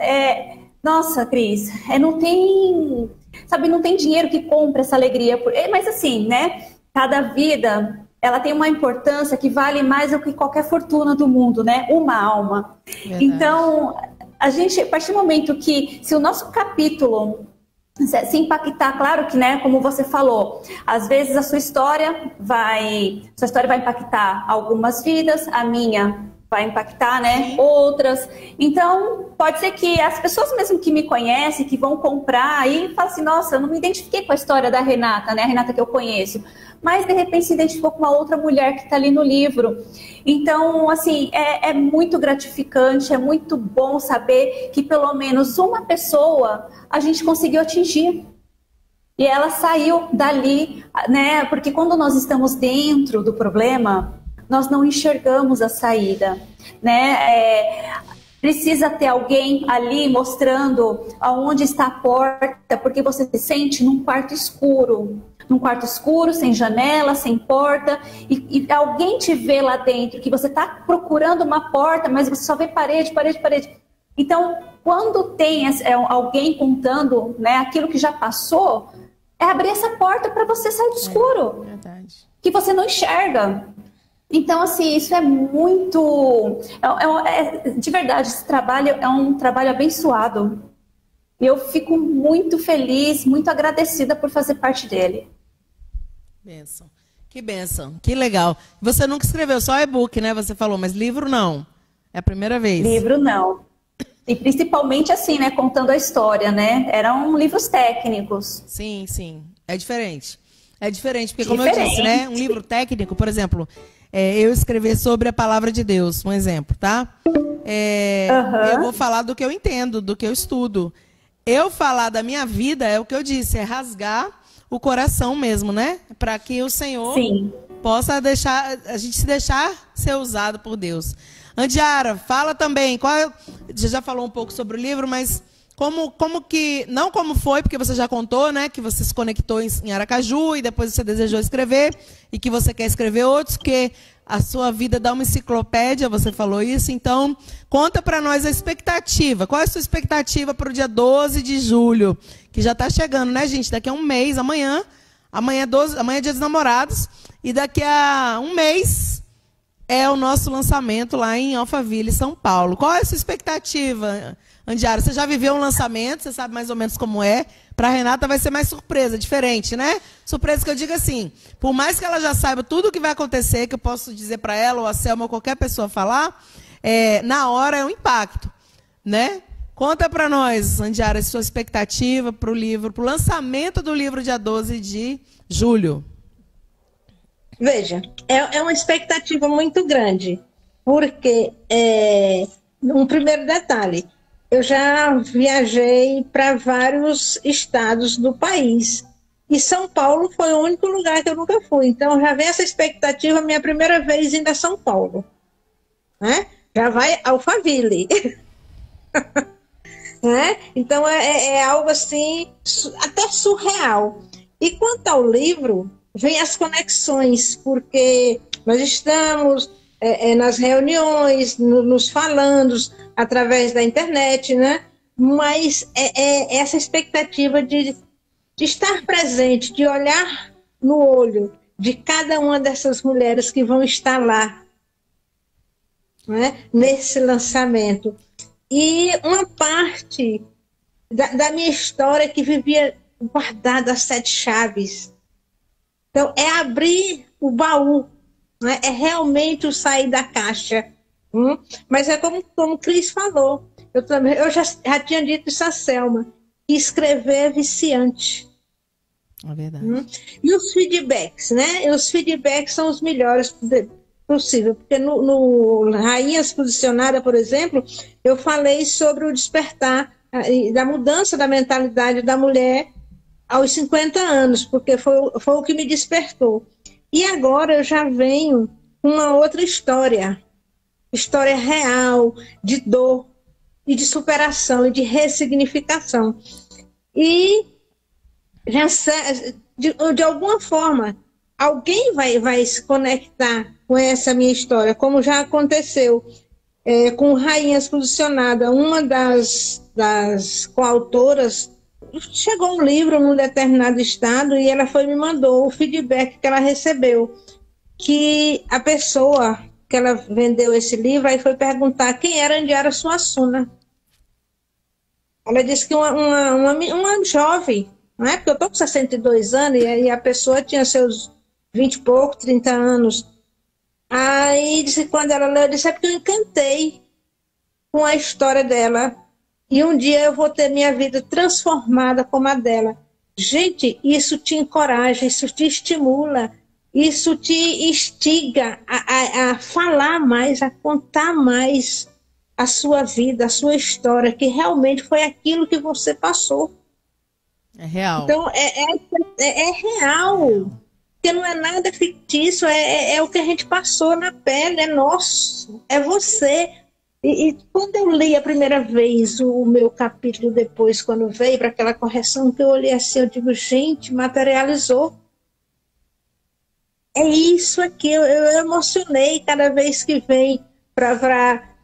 nossa, Cris, não tem dinheiro que compre essa alegria. Mas assim, né? Cada vida, ela tem uma importância que vale mais do que qualquer fortuna do mundo, né? Uma alma. Verdade. Então, a partir do momento que, se o nosso capítulo se impactar, claro que, né, como você falou, às vezes a sua história vai impactar algumas vidas, a minha vai impactar, né, outras. Então, pode ser que as pessoas mesmo que me conhecem, que vão comprar, aí falam assim, nossa, eu não me identifiquei com a história da Renata, né, a Renata que eu conheço, mas de repente se identificou com uma outra mulher que está ali no livro. Então, assim, é muito gratificante, é muito bom saber que pelo menos uma pessoa a gente conseguiu atingir. E ela saiu dali, né? Porque quando nós estamos dentro do problema, nós não enxergamos a saída, né? Precisa ter alguém ali mostrando aonde está a porta, porque você se sente num quarto escuro, sem janela, sem porta, e alguém te vê lá dentro, que você está procurando uma porta, mas você só vê parede. Então, quando tem alguém contando, né, aquilo que já passou, é abrir essa porta para você sair do escuro, verdade. Que você não enxerga. Então, assim, isso é muito... de verdade, esse trabalho é um trabalho abençoado. E eu fico muito feliz, muito agradecida por fazer parte dele. Bênção. Que bênção. Que legal. Você nunca escreveu só e-book, né? Você falou, mas livro não. É a primeira vez. Livro não. E principalmente assim, né, contando a história, né? Eram livros técnicos. Sim, sim. É diferente. É diferente, porque como eu disse, né, um livro técnico, por exemplo, eu escrever sobre a palavra de Deus, um exemplo, tá? Eu vou falar do que eu entendo, do que eu estudo. Eu falar da minha vida é o que eu disse, é rasgar o coração mesmo, né? Para que o Senhor possa deixar, a gente se deixar ser usado por Deus. Andiara, fala também, você já falou um pouco sobre o livro, mas como que, não como foi, porque você já contou, né, que você se conectou em Aracaju e depois você desejou escrever e que você quer escrever outros, porque a sua vida dá uma enciclopédia, você falou isso, então conta para nós a expectativa. Qual é a sua expectativa para o dia 12 de julho, que já está chegando, né, gente? Daqui a um mês, amanhã é dia dos namorados, e daqui a um mês é o nosso lançamento lá em Alphaville, São Paulo. Qual é a sua expectativa, Andiara? Você já viveu um lançamento, você sabe mais ou menos como é. Para a Renata vai ser mais surpresa, diferente, né? Surpresa que eu digo assim, por mais que ela já saiba tudo o que vai acontecer, que eu posso dizer para ela, ou a Selma, ou qualquer pessoa falar, na hora é um impacto, né? Conta para nós, Andiara, a sua expectativa para o livro, para o lançamento do livro dia 12 de julho. Veja, é uma expectativa muito grande, porque, um primeiro detalhe, eu já viajei para vários estados do país, e São Paulo foi o único lugar que eu nunca fui, então já vem essa expectativa, minha primeira vez indo a São Paulo, né? Já vai Alphaville, né? Então é algo assim, até surreal. E quanto ao livro, vem as conexões, porque nós estamos nas reuniões, nos falando, através da internet, né? Mas essa expectativa de estar presente, de olhar no olho de cada uma dessas mulheres que vão estar lá, né? Nesse lançamento. E uma parte da minha história que vivia guardada a 7 chaves. Então, é abrir o baú, né? É realmente o sair da caixa. Mas é como o Cris falou, eu já tinha dito isso a Selma, que escrever é viciante. É verdade. E os feedbacks, né? Os feedbacks são os melhores possível, porque no Rainhas Posicionada, por exemplo, eu falei sobre o despertar da mudança da mentalidade da mulher aos 50 anos, porque foi o que me despertou. E agora eu já venho com uma outra história real, de dor, e de superação, e de ressignificação. E de alguma forma, alguém vai se conectar com essa minha história, como já aconteceu com Rainhas Posicionada, uma das coautoras. Chegou um livro num determinado estado e ela me mandou o feedback que ela recebeu, que a pessoa que ela vendeu esse livro aí foi perguntar quem era Andiara Suassuna. Ela disse que uma jovem, não é? Porque eu estou com 62 anos e a pessoa tinha seus 20 e pouco, 30 anos. Aí disse, quando ela leu, disse, é porque eu encantei com a história dela. E um dia eu vou ter minha vida transformada como a dela. Gente, isso te encoraja, isso te estimula, isso te instiga a falar mais, a contar mais a sua vida, a sua história, que realmente foi aquilo que você passou. É real. Então, é real. Porque não é nada fictício, é o que a gente passou na pele, é nosso, é você. E quando eu li a primeira vez o meu capítulo depois, quando veio para aquela correção, que eu olhei assim, eu digo, gente, materializou. É isso aqui, eu emocionei cada vez que vem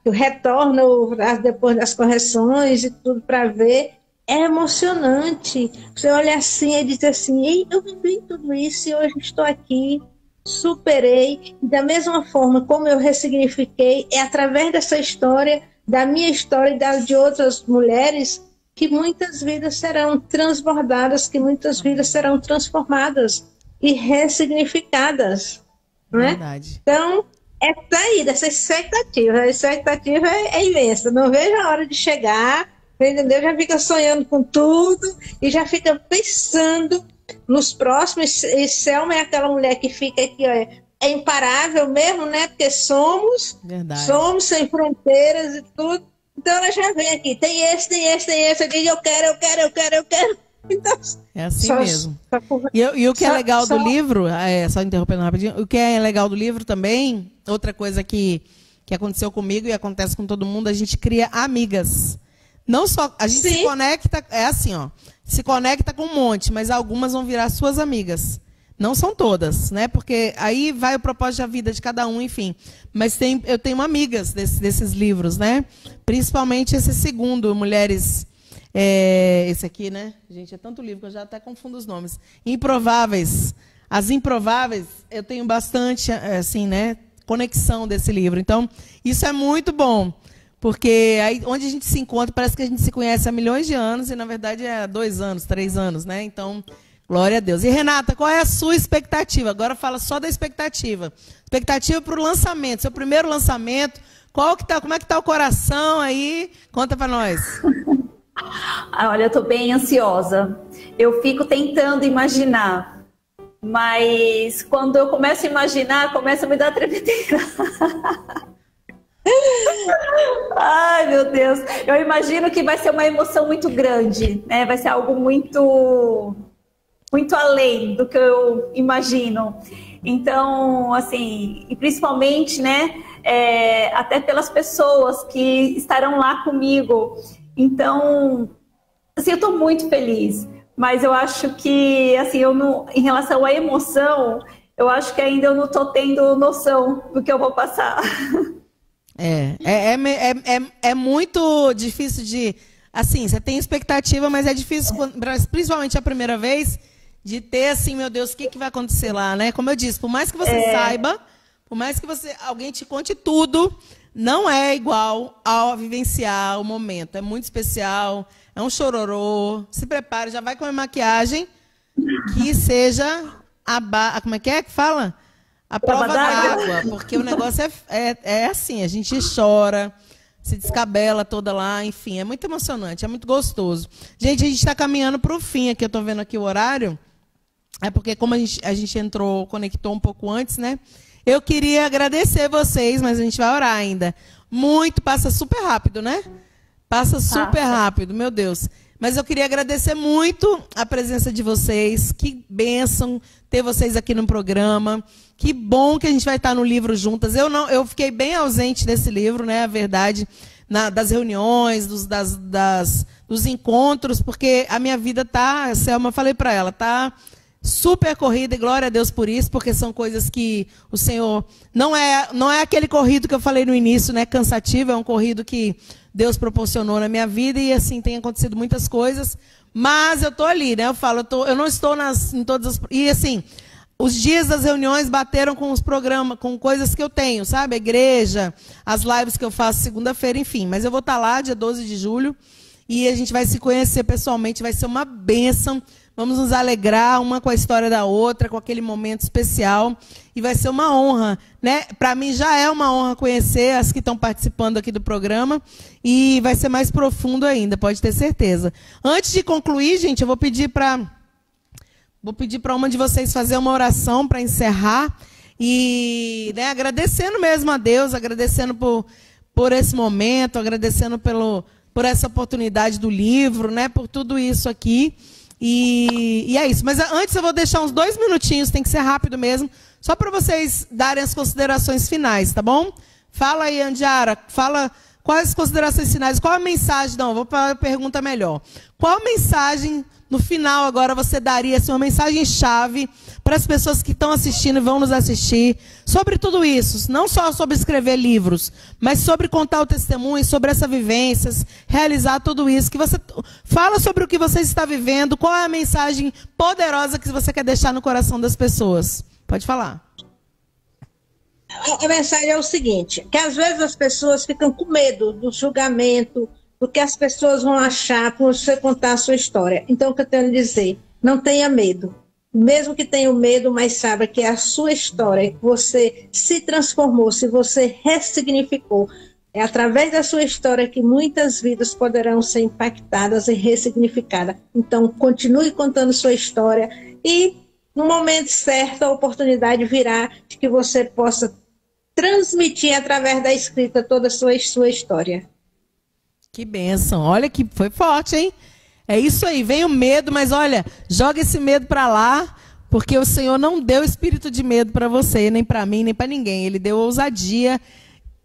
eu retorno depois das correções e tudo para ver. É emocionante. Você olha assim e diz assim, ei, eu vivi tudo isso e hoje estou aqui. Superei, e da mesma forma como eu ressignifiquei, é através dessa história, da minha história e da de outras mulheres, que muitas vidas serão transbordadas, que muitas vidas serão transformadas e ressignificadas. Não é? Verdade. Então, é sair dessa expectativa. A expectativa é imensa. Não vejo a hora de chegar, entendeu? Já fica sonhando com tudo e já fica pensando nos próximos. E Selma é aquela mulher que fica aqui, ó, é imparável mesmo, né? Porque somos sem fronteiras e tudo. Então ela já vem aqui, tem esse aqui, eu quero. Então, é assim mesmo. E o que é legal do livro, só interrompendo rapidinho, o que é legal do livro também, outra coisa que aconteceu comigo e acontece com todo mundo, a gente cria amigas. Não só, a gente se conecta, é assim, ó, se conecta com um monte, mas algumas vão virar suas amigas. Não são todas, né? Porque aí vai o propósito da vida de cada um, enfim. Mas eu tenho amigas desses livros, né? Principalmente esse segundo, Mulheres... esse aqui, né? Gente, é tanto livro que eu já até confundo os nomes. Improváveis. As Improváveis, eu tenho bastante, assim, né? Conexão desse livro. Então, isso é muito bom. Porque aí, onde a gente se encontra, parece que a gente se conhece há milhões de anos e, na verdade, é há 2 anos, 3 anos, né? Então... Glória a Deus. E, Renata, qual é a sua expectativa? Agora fala só da expectativa. Expectativa para o lançamento, seu primeiro lançamento. Como é que está o coração aí? Conta para nós. Olha, eu estou bem ansiosa. Eu fico tentando imaginar. Mas quando eu começo a imaginar, começa a me dar tremedeira. Ai, meu Deus. Eu imagino que vai ser uma emoção muito grande, né? Vai ser algo muito além do que eu imagino. Então, assim, e principalmente, né, até pelas pessoas que estarão lá comigo. Então, assim, eu estou muito feliz, mas eu acho que, assim, em relação à emoção, eu acho que ainda eu não estou tendo noção do que eu vou passar. É muito difícil de... Assim, você tem expectativa, mas é difícil, principalmente a primeira vez... De ter assim, meu Deus, o que vai acontecer lá, né? Como eu disse, por mais que você saiba, por mais que alguém te conte tudo, não é igual ao vivenciar o momento. É muito especial, é um chororô. Se prepare, já vai com a maquiagem que seja como é que fala? A prova d'água, porque o negócio é assim, a gente chora, se descabela toda lá, enfim, é muito emocionante, é muito gostoso. Gente, a gente está caminhando para o fim aqui, eu estou vendo aqui o horário. É porque como a gente conectou um pouco antes, né? Eu queria agradecer vocês, mas a gente vai orar ainda. Passa super rápido, né? Passa super rápido, meu Deus. Mas eu queria agradecer muito a presença de vocês. Que bênção ter vocês aqui no programa. Que bom que a gente vai estar no livro juntas. Eu fiquei bem ausente desse livro, né? A verdade, das reuniões, dos encontros, porque a minha vida tá, Selma, falei para ela, tá super corrida, e glória a Deus por isso, porque são coisas que o Senhor... Não é aquele corrido que eu falei no início, né, cansativo, é um corrido que Deus proporcionou na minha vida, e assim, tem acontecido muitas coisas, mas eu estou ali, né, eu não estou em todas as... E assim, os dias das reuniões bateram com os programas, com coisas que eu tenho, sabe, a igreja, as lives que eu faço segunda-feira, enfim, mas eu vou estar lá, dia 12 de julho, e a gente vai se conhecer pessoalmente, vai ser uma bênção. Vamos nos alegrar uma com a história da outra, com aquele momento especial. E vai ser uma honra, né? Para mim já é uma honra conhecer as que estão participando aqui do programa. E vai ser mais profundo ainda, pode ter certeza. Antes de concluir, gente, eu vou pedir para uma de vocês fazer uma oração para encerrar. E, né, agradecendo mesmo a Deus, agradecendo por esse momento, agradecendo por essa oportunidade do livro, né? Por tudo isso aqui. E é isso. Mas antes eu vou deixar uns 2 minutinhos, tem que ser rápido mesmo, só para vocês darem as considerações finais, tá bom? Fala aí, Andiara, fala quais as considerações finais, qual a mensagem, não, vou para a pergunta melhor. Qual a mensagem, no final agora, você daria assim, uma mensagem-chave para as pessoas que estão assistindo e vão nos assistir, sobre tudo isso, não só sobre escrever livros, mas sobre contar o testemunho, sobre essas vivências, realizar tudo isso, que você fala sobre o que você está vivendo, qual é a mensagem poderosa que você quer deixar no coração das pessoas. Pode falar. A mensagem é o seguinte, que às vezes as pessoas ficam com medo do julgamento, do que as pessoas vão achar por você contar a sua história. Então, o que eu tenho a dizer? Não tenha medo. mesmo que tenha o medo, mas saiba que é a sua história, que você se transformou, se você ressignificou. É através da sua história que muitas vidas poderão ser impactadas e ressignificadas. Então, continue contando sua história e, no momento certo, a oportunidade virá de que você possa transmitir através da escrita toda a sua história. Que bênção. Olha que foi forte, hein? É isso aí. Vem o medo, mas olha, joga esse medo para lá, porque o Senhor não deu espírito de medo para você, nem para mim, nem para ninguém. Ele deu ousadia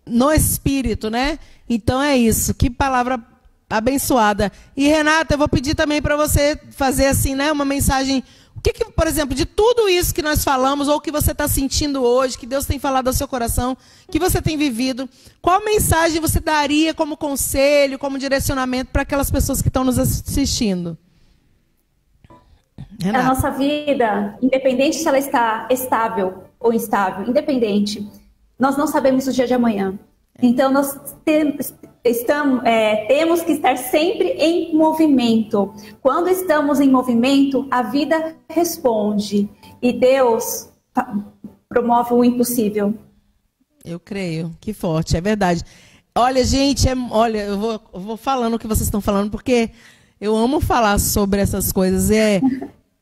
no espírito, né? Então é isso. Que palavra abençoada. E Renata, eu vou pedir também para você fazer assim, né, uma mensagem. O que, por exemplo, de tudo isso que nós falamos, ou que você está sentindo hoje, que Deus tem falado ao seu coração, que você tem vivido, qual mensagem você daria como conselho, como direcionamento para aquelas pessoas que estão nos assistindo? Renata. A nossa vida, independente se ela está estável ou instável, independente, nós não sabemos o dia de amanhã. Então, nós temos que estar sempre em movimento. Quando estamos em movimento, a vida responde. E Deus promove o impossível. Eu creio. Que forte, é verdade. Olha, gente, olha, eu vou falando o que vocês estão falando, porque eu amo falar sobre essas coisas.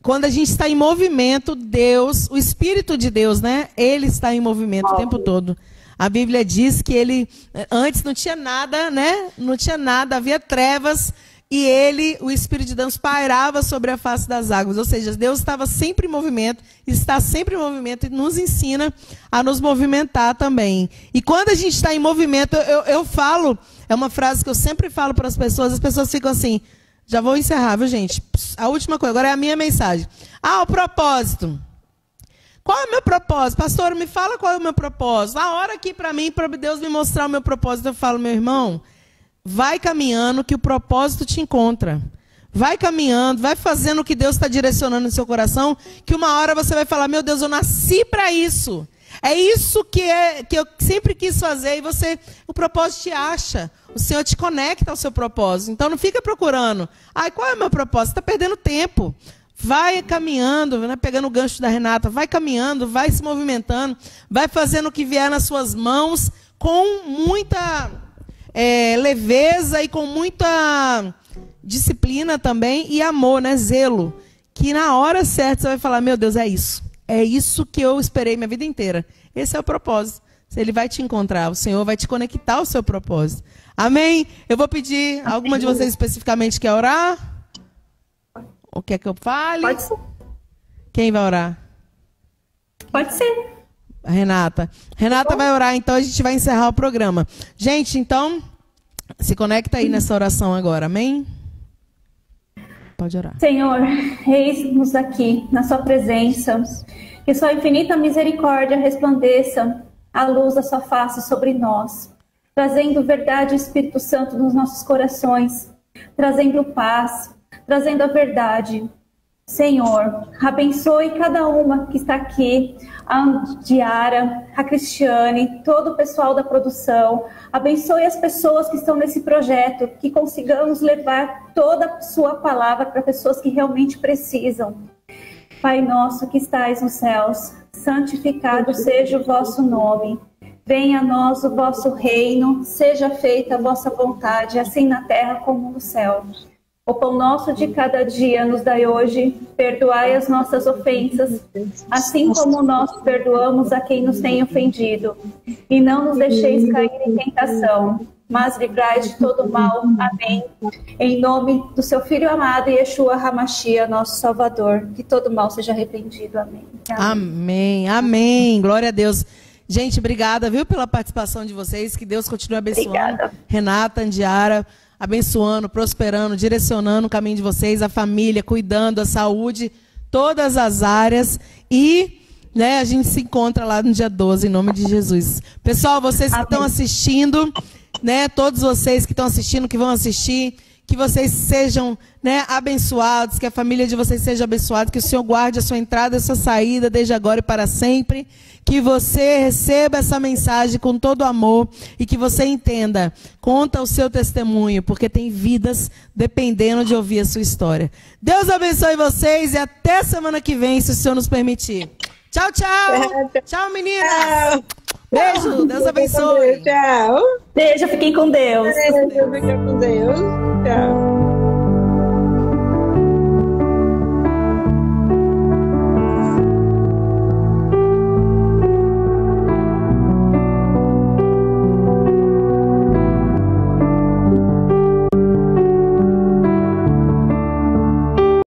Quando a gente está em movimento, Deus, o Espírito de Deus, né? Ele está em movimento o tempo todo. A Bíblia diz que ele, antes não tinha nada, né? Não tinha nada, havia trevas, e ele, o Espírito de Deus, pairava sobre a face das águas. Ou seja, Deus estava sempre em movimento, está sempre em movimento, e nos ensina a nos movimentar também. E quando a gente está em movimento, eu falo, é uma frase que eu sempre falo para as pessoas ficam assim, já vou encerrar, viu, gente? A última coisa, agora é a minha mensagem. O propósito. Qual é o meu propósito? Pastor, me fala qual é o meu propósito. A hora aqui para mim, para Deus me mostrar o meu propósito, eu falo, meu irmão, vai caminhando que o propósito te encontra. Vai caminhando, vai fazendo o que Deus está direcionando no seu coração, que uma hora você vai falar, meu Deus, eu nasci para isso. É isso que eu sempre quis fazer, e o propósito te acha. O Senhor te conecta ao seu propósito. Então não fica procurando. Qual é o meu propósito? Você está perdendo tempo. Vai caminhando, né, pegando o gancho da Renata, vai caminhando, vai se movimentando, vai fazendo o que vier nas suas mãos, com muita leveza e com muita disciplina também, e amor, né, zelo. Que na hora certa você vai falar, meu Deus, é isso que eu esperei minha vida inteira. Esse é o propósito. Ele vai te encontrar, o Senhor vai te conectar ao seu propósito. Amém? Eu vou pedir, alguma de vocês especificamente quer orar? Ou quer que eu fale? Pode ser. Quem vai orar? Pode ser. A Renata. Renata vai orar, então a gente vai encerrar o programa. Gente, então, se conecta aí nessa oração agora, amém? Pode orar. Senhor, eis-nos aqui na sua presença, que sua infinita misericórdia resplandeça a luz da sua face sobre nós, trazendo verdade e Espírito Santo nos nossos corações, trazendo paz, trazendo a verdade. Senhor, abençoe cada uma que está aqui, a Diara, a Cristiane, todo o pessoal da produção. Abençoe as pessoas que estão nesse projeto, que consigamos levar toda a sua palavra para pessoas que realmente precisam. Pai nosso que estais nos céus, santificado seja o vosso nome. Venha a nós o vosso reino, seja feita a vossa vontade, assim na terra como no céu. O pão nosso de cada dia nos dai hoje, perdoai as nossas ofensas, assim como nós perdoamos a quem nos tem ofendido. E não nos deixeis cair em tentação, mas livrai de todo mal. Amém. Em nome do seu Filho amado, Yeshua HaMashiach, nosso Salvador, que todo mal seja arrependido. Amém. Amém. Amém. Glória a Deus. Gente, obrigada, viu, pela participação de vocês. Que Deus continue abençoando. Obrigada. Renata, Andiara, abençoando, prosperando, direcionando o caminho de vocês, a família, cuidando, a saúde, todas as áreas. E, né, a gente se encontra lá no dia 12, em nome de Jesus. Pessoal, vocês que estão assistindo, né, todos vocês que estão assistindo, que vão assistir, que vocês sejam, né, abençoados, que a família de vocês seja abençoada, que o Senhor guarde a sua entrada e a sua saída, desde agora e para sempre. Que você receba essa mensagem com todo amor e que você entenda. Conta o seu testemunho, porque tem vidas dependendo de ouvir a sua história. Deus abençoe vocês e até semana que vem, se o Senhor nos permitir. Tchau, tchau. Tchau, meninas. Tchau. Beijo. Deus abençoe. Tchau. Beijo, fiquem com Deus. Beijo, fiquem com Deus. Tchau.